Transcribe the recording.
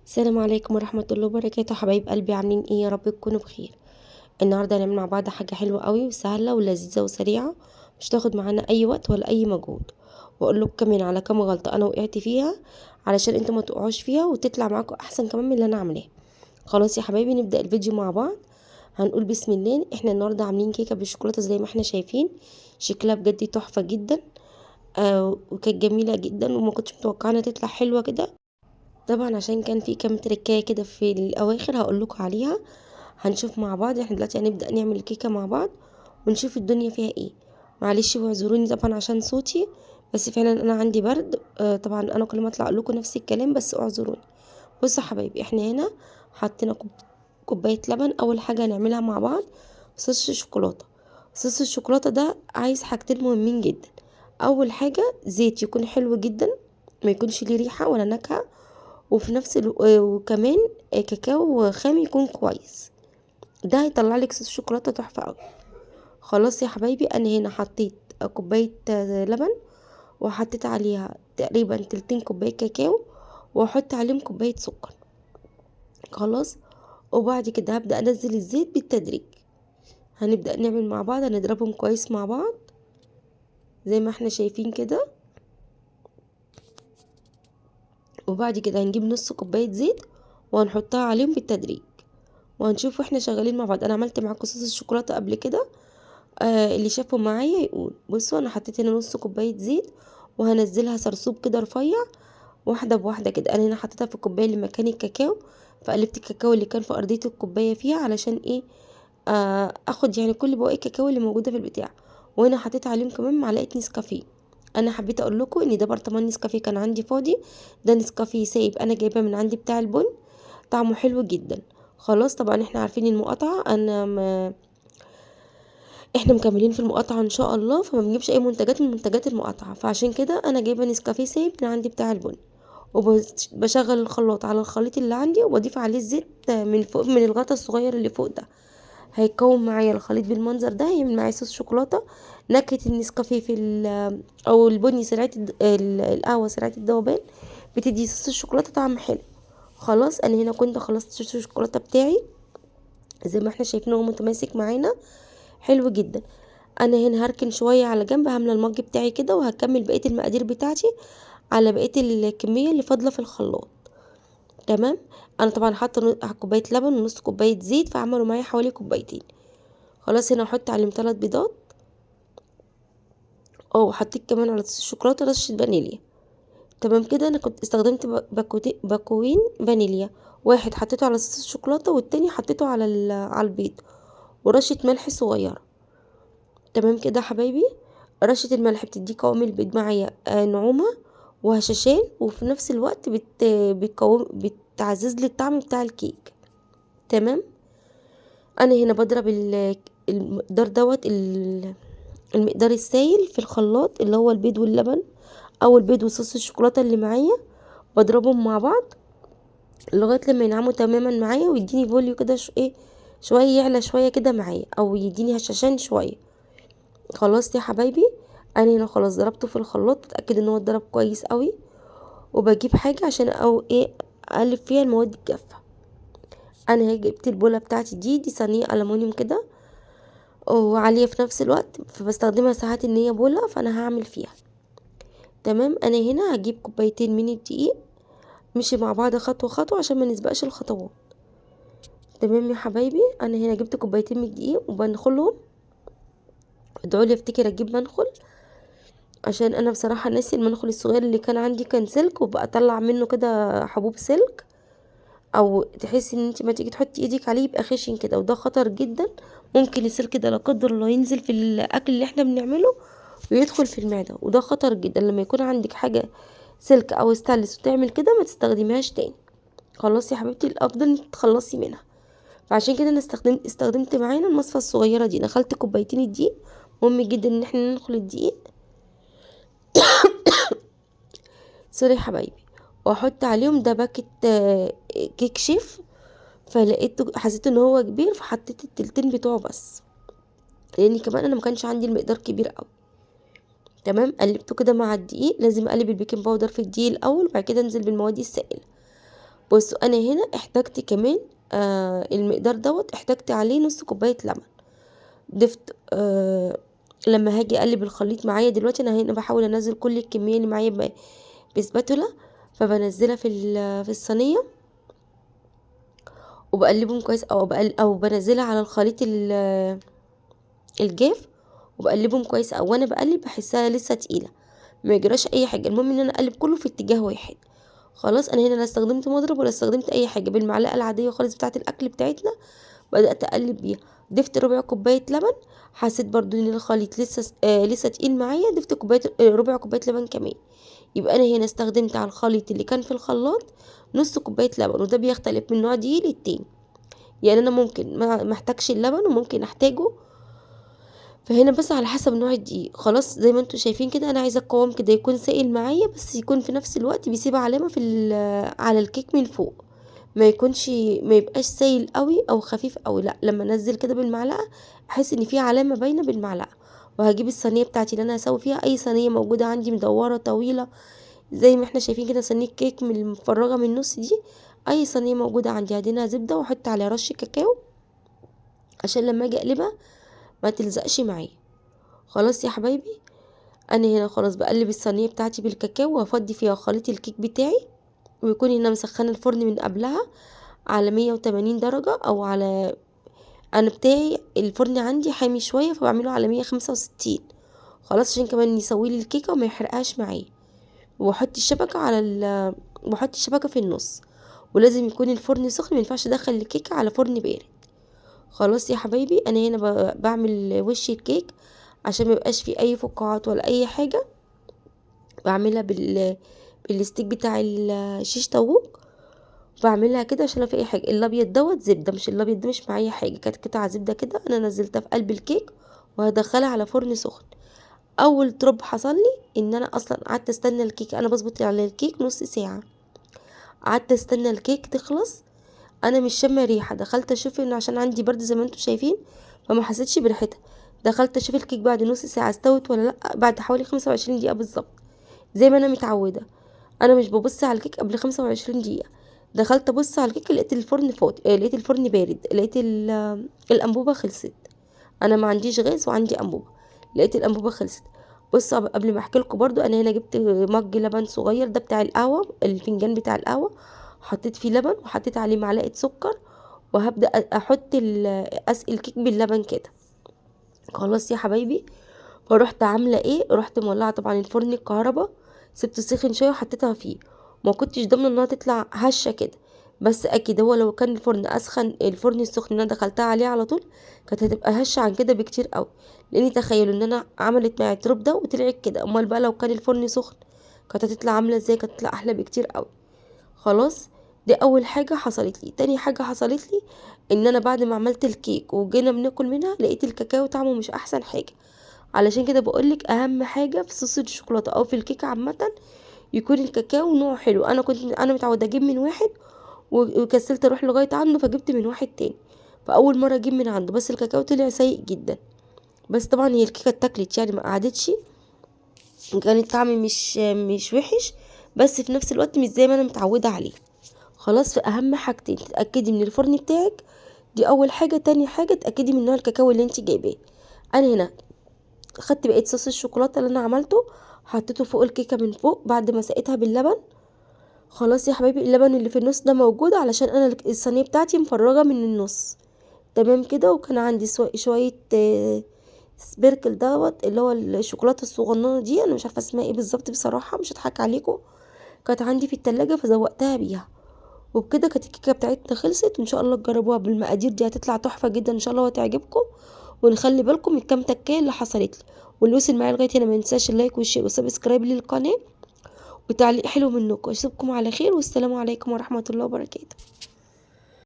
السلام عليكم ورحمة الله وبركاته، حبايب قلبي عاملين ايه؟ يا رب تكونوا بخير. النهارده هنعمل مع بعض حاجة حلوة قوي وسهلة ولذيذة وسريعة، مش تاخد معانا اي وقت ولا اي مجهود. واقول لكم كمان على كام غلطة انا وقعت فيها علشان انتوا ما تقعوش فيها وتطلع معاكم احسن كمان من اللي انا عاملاه. خلاص يا حبايبي نبدأ الفيديو مع بعض. هنقول بسم الله. احنا النهارده عاملين كيكة بالشوكولاتة زي ما احنا شايفين، شكلها بجد تحفة جدا. وكانت جميلة جدا وما كنتش متوقعة انها تطلع حلوة كده. طبعا عشان كان في كام تركايه كده في الاواخر هقول لكم عليها. هنشوف مع بعض. احنا دلوقتي هنبدا نعمل الكيكه مع بعض ونشوف الدنيا فيها ايه. معلش واعذروني طبعا عشان صوتي، بس فعلا انا عندي برد. طبعا انا كل ما اطلع اقول لكم نفس الكلام، بس اعذروني. بصوا يا حبايبي، احنا هنا حطينا كوبايه لبن. اول حاجه هنعملها مع بعض صوص الشوكولاته. صوص الشوكولاته ده عايز حاجتين مهمين جدا. اول حاجه زيت يكون حلو جدا، ما يكونش ليه ريحه ولا نكهه، وفي نفس وكمان كاكاو خام يكون كويس. ده هيطلع لك صوص شوكولاته تحفه قوي. خلاص يا حبايبي، انا هنا حطيت كوبايه لبن، وحطيت عليها تقريبا تلتين كوبايه كاكاو، واحط عليهم كوبايه سكر. خلاص. وبعد كده هبدا انزل الزيت بالتدريج. هنبدا نعمل مع بعض، هنضربهم كويس مع بعض زي ما احنا شايفين كده. وبعد كده هنجيب نص كوبايه زيت وهنحطها عليهم بالتدريج، وهنشوف واحنا شغالين مع بعض. انا عملت معاكم صوص الشوكولاته قبل كده. اللي شافه معايا يقول. بصوا انا حطيت هنا نص كوبايه زيت، وهنزلها سرسوب كده رفيع، واحده بواحده كده. انا هنا حطيتها في الكوبايه اللي مكان الكاكاو، فقلبت الكاكاو اللي كان في ارضيه الكوبايه فيها علشان ايه؟ اخد يعني كل بواقي الكاكاو اللي موجوده في البتاع. وهنا حطيت عليهم كمان معلقه نسكافيه. انا حبيت اقول لكم ان ده برطمان نسكافيه كان عندي فاضي. ده نسكافيه سايب انا جايباه من عندي بتاع البن، طعمه حلو جدا. خلاص. طبعا احنا عارفين المقاطعه، احنا مكملين في المقاطعه ان شاء الله، فما بنجيبش اي منتجات من منتجات المقاطعه، فعشان كده انا جايبه نسكافيه سايب من عندي بتاع البن. وبشغل الخلاط على الخليط اللي عندي، وبضيف عليه الزيت من فوق من الغطا الصغير اللي فوق ده. هيكون معايا الخليط بالمنظر ده، هيعمل معايا صوص شوكولاته. نكهه النسكافيه او البني سريعه القهوه سريعه الذوبان بتدي صوص الشوكولاته طعم حلو. خلاص. انا هنا كنت خلصت صوص الشوكولاته بتاعي زي ما احنا شايفين، هو متماسك معانا حلو جدا. انا هنا هركن شويه على جنب، هعمل المج بتاعي كده، وهكمل بقيه المقادير بتاعتي على بقيه الكميه اللي فاضله في الخلاط. تمام. انا طبعا حاطه كوبايه لبن ونص كوبايه زيت، فعملوا معايا حوالي كوبايتين. خلاص. هنا هحط عليهم 3 بيضات. وحطيت كمان على صوص الشوكولاته رشه فانيليا. تمام كده. انا كنت استخدمت باكوين فانيليا. واحد حطيته على صوص الشوكولاته، والتاني حطيته على البيض، ورشه ملح صغيره. تمام كده يا حبايبي. رشة الملح بتدي قوام البيض معايا نعومة وهشاشان، وفي نفس الوقت بتعزز لي الطعم بتاع الكيك. تمام. انا هنا بضرب المقدار المقدار السائل في الخلاط، اللي هو البيض واللبن او البيض وصوص الشوكولاتة اللي معايا. بضربهم مع بعض لغاية لما ينعموا تماما معايا، ويديني فوليو كده شوية يعلى شوية كده معايا، او يديني هشاشان شوية. خلاص يا حبايبي. انا هنا خلاص ضربته في الخلاط، بتاكد ان هو اتضرب كويس قوي. وبجيب حاجه عشان او ايه اقلب فيها المواد الجافه. انا هي جبت البوله بتاعتي دي صينيه الومنيوم كده، وعاليه في نفس الوقت، فبستخدمها ساعات ان هي بوله، فانا هعمل فيها. تمام. انا هنا هجيب كوبايتين من الدقيق، مشي مع بعض خطوه خطوه عشان ما نسبقش الخطوات. تمام يا حبايبي. انا هنا جبت كوبايتين من الدقيق وبنخلهم. ادعولي افتكر اجيب منخل، عشان انا بصراحه ناسي المنخل الصغير اللي كان عندي، كان سلك وبقى اطلع منه كده حبوب سلك، او تحسي ان انت ما تيجي تحطي ايدك عليه يبقى خشن كده، وده خطر جدا. ممكن السلك ده لا قدر الله ينزل في الاكل اللي احنا بنعمله ويدخل في المعده، وده خطر جدا. لما يكون عندك حاجه سلك او ستانلس وتعمل كده ما تستخدميهاش تاني. خلاص يا حبيبتي، الافضل انك تتخلصي منها. فعشان كده انا استخدمت معانا المصفى الصغيره دي. دخلت كوبايتين الدقيق. مهم جدا ان احنا ندخل الدقيق، سوري يا حبايبي، واحط عليهم ده باكت كيك شيف. فلقيته حسيت ان هو كبير، فحطيت التلتين بتوعه بس، لان كمان انا ما كانش عندي المقدار كبير قوي. تمام. قلبته كده مع الدقيق. لازم اقلب البيكنج باودر في الدقيق الاول، وبعد كده انزل بالمواد السائله. بصوا انا هنا احتاجت كمان المقدار دوت احتاجت عليه نص كوبايه لبن. ضفت لما هاجي اقلب الخليط معايا دلوقتي، انا هنا بحاول انزل كل الكميه اللي معايا بسباتولا، فبنزلها في الصينيه وبقلبهم كويس، او بنزلها على الخليط الجاف وبقلبهم كويس، او وانا بقلب بحسها لسه تقيله، ما يجراش اي حاجه، المهم ان انا اقلب كله في اتجاه واحد. خلاص انا هنا لا استخدمت مضرب ولا استخدمت اي حاجه، بالمعلقه العاديه خالص بتاعه الاكل بتاعتنا بدات اقلب بيها. ضفت ربع كوبايه لبن، حسيت برضو ان الخليط لسه تقيل معايا، ضفت كوبايه ربع كوبايه لبن كمان. يبقى انا هنا استخدمت على الخليط اللي كان في الخلاط نص كوبايه لبن، وده بيختلف من نوع دقيق للتاني، يعني انا ممكن ما احتاجش اللبن وممكن احتاجه، فهنا بس على حسب نوع الدقيق. خلاص زي ما انتوا شايفين كده، انا عايزه القوام كده يكون سائل معايا، بس يكون في نفس الوقت بيسيب علامه على الكيك من فوق، ما يبقاش سايل قوي او خفيف قوي، لا لما انزل كده بالمعلقه احس ان في علامه باينه بالمعلقه. وهجيب الصينيه بتاعتي اللي انا هسوي فيها، اي صينيه موجوده عندي مدوره طويله زي ما احنا شايفين كده، صينيه كيك من المفرغه من النص دي، اي صينيه موجوده عندي هدينها زبده واحط عليها رش كاكاو عشان لما اجي اقلبها ما تلزقش معايا. خلاص يا حبايبي، انا هنا خلاص بقلب الصينيه بتاعتي بالكاكاو وهفضي فيها خليط الكيك بتاعي، ويكون هنا مسخنه الفرن من قبلها على 180 درجه، او على، انا بتاعي الفرن عندي حامي شويه فبعمله على 165. خلاص عشان كمان يسوي لي الكيكه وما يحرقهاش معايا. وبحط الشبكه بحط الشبكه في النص، ولازم يكون الفرن سخن، ما ينفعش ادخل الكيكه على فرن بارد. خلاص يا حبايبي، انا هنا بعمل وش الكيك عشان ما يبقاش فيه اي فقاعات ولا اي حاجه، بعملها بالستيك بتاع الشيش طاووق، بعملها كده عشان لو في اي حاجه. الابيض دوت زبده، مش الابيض ده مش معايا حاجه، كانت قطعه زبده كده انا نزلتها في قلب الكيك وهدخلها على فرن سخن. اول تروب حصل لي ان انا اصلا قعدت استنى الكيك، انا بظبط على الكيك نص ساعه، قعدت استنى الكيك تخلص، انا مش شامه ريحه، دخلت اشوف ان عشان عندي برد زي ما انتم شايفين فما حسيتش بريحتها، دخلت اشوف الكيك بعد نص ساعه استوت ولا لا، بعد حوالي 25 دقيقه بالظبط زي ما انا متعوده. انا مش ببص على الكيك قبل 25 دقيقه، دخلت ابص على الكيك لقيت الفرن فوت، لقيت الفرن بارد، لقيت الانبوبه خلصت، انا ما عنديش غاز وعندي انبوبه، لقيت الانبوبه خلصت. بص قبل ما احكي لكم برضو، انا هنا جبت مج لبن صغير، ده بتاع القهوه، الفنجان بتاع القهوه، حطيت فيه لبن وحطيت عليه معلقه سكر، وهبدا احط اسقي الكيك باللبن كده. خلاص يا حبايبي، فرحت عامله ايه، رحت مولعه طبعا الفرن الكهرباء، سبته سخن شويه وحطيتها فيه، ما كنتش ضامنه انها تطلع هشه كده، بس اكيد هو لو كان الفرن اسخن، الفرن السخن اللي انا دخلتها عليه على طول كانت هتبقى هشه عن كده بكتير قوي، لاني تخيلوا ان انا عملت معايا التروب ده وطلعت كده، امال بقى لو كان الفرن سخن كانت هتطلع عامله ازاي، كانت هتطلع احلى بكتير قوي. خلاص، دي اول حاجه حصلت لي. تاني حاجه حصلت لي ان انا بعد ما عملت الكيك وجينا بناكل منها لقيت الكاكاو طعمه مش احسن حاجه، علشان كده بقولك اهم حاجه في صوص الشوكولاته او في الكيكه عامه يكون الكاكاو نوع حلو. انا متعوده اجيب من واحد وكسلت اروح لغايه عنده فجبت من واحد تاني، فاول مره اجيب من عنده بس الكاكاو طلع سيء جدا، بس طبعا هي الكيكه اتاكلت يعني ما قعدتش، كان الطعم مش وحش، بس في نفس الوقت مش زي ما انا متعوده عليه. خلاص، في اهم حاجتين تتاكدي من الفرن بتاعك، دي اول حاجه. تاني حاجه تاكدي من نوع الكاكاو اللي انت جايباه. انا هنا خدت بقيت صوص الشوكولاته اللي انا عملته حطيته فوق الكيكه من فوق بعد ما سقيتها باللبن. خلاص يا حبايبي، اللبن اللي في النص ده موجود علشان انا الصينيه بتاعتي مفرغه من النص تمام كده، وكان عندي شويه سبيركل دوت اللي هو الشوكولاته الصغننه دي، انا مش عارفه اسمها ايه بالظبط بصراحه، مش هضحك عليكم، كانت عندي في التلاجة فزوقتها بيها. وبكده كانت الكيكه بتاعتنا خلصت، وان شاء الله تجربوها بالمقادير دي هتطلع تحفه جدا ان شاء الله وهتعجبكم. ونخلي بالكم من الكام تكايه اللي حصلت لي، واللي وصل معايا لغايه هنا ما ينساش اللايك والشير والسبسكرايب للقناه وتعليق حلو منكم. اشوفكم على خير، والسلام عليكم ورحمه الله وبركاته.